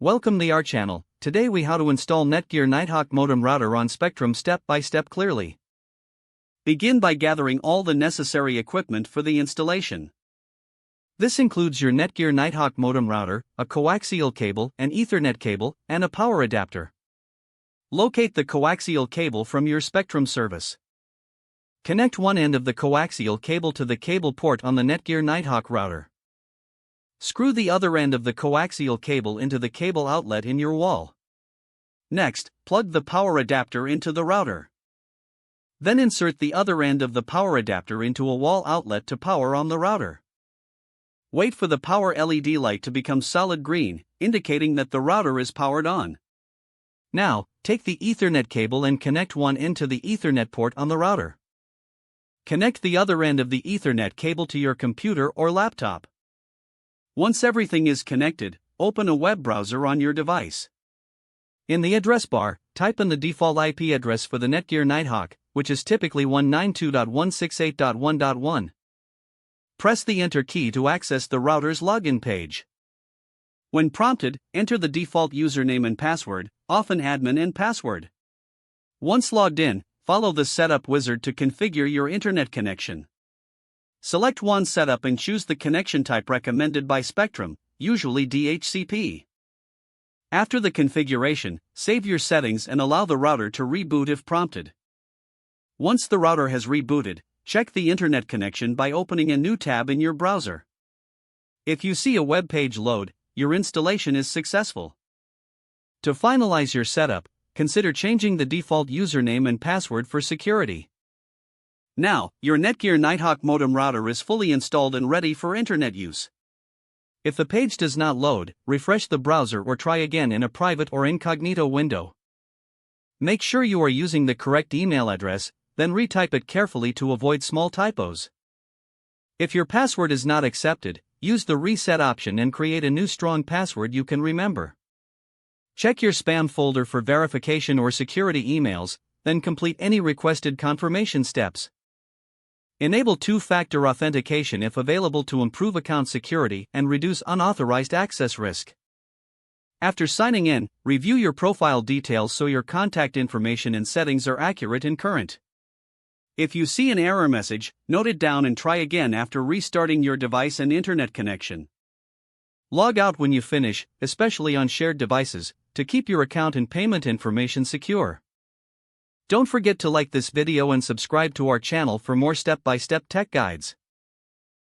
Welcome to our channel. Today we how to install Netgear Nighthawk modem router on Spectrum step by step clearly. Begin by gathering all the necessary equipment for the installation. This includes your Netgear Nighthawk modem router, a coaxial cable, an Ethernet cable, and a power adapter. Locate the coaxial cable from your Spectrum service. Connect one end of the coaxial cable to the cable port on the Netgear Nighthawk router. Screw the other end of the coaxial cable into the cable outlet in your wall. Next, plug the power adapter into the router. Then insert the other end of the power adapter into a wall outlet to power on the router. Wait for the power LED light to become solid green, indicating that the router is powered on. Now, take the Ethernet cable and connect one end to the Ethernet port on the router. Connect the other end of the Ethernet cable to your computer or laptop. Once everything is connected, open a web browser on your device. In the address bar, type in the default IP address for the Netgear Nighthawk, which is typically 192.168.1.1. Press the Enter key to access the router's login page. When prompted, enter the default username and password, often admin and password. Once logged in, follow the setup wizard to configure your internet connection. Select WAN setup and choose the connection type recommended by Spectrum, usually DHCP. After the configuration, save your settings and allow the router to reboot if prompted. Once the router has rebooted, check the internet connection by opening a new tab in your browser. If you see a web page load, your installation is successful. To finalize your setup, consider changing the default username and password for security. Now, your Netgear Nighthawk modem router is fully installed and ready for internet use. If the page does not load, refresh the browser or try again in a private or incognito window. Make sure you are using the correct email address, then retype it carefully to avoid small typos. If your password is not accepted, use the reset option and create a new strong password you can remember. Check your spam folder for verification or security emails, then complete any requested confirmation steps. Enable two-factor authentication if available to improve account security and reduce unauthorized access risk. After signing in, review your profile details so your contact information and settings are accurate and current. If you see an error message, note it down and try again after restarting your device and internet connection. Log out when you finish, especially on shared devices, to keep your account and payment information secure. Don't forget to like this video and subscribe to our channel for more step-by-step tech guides.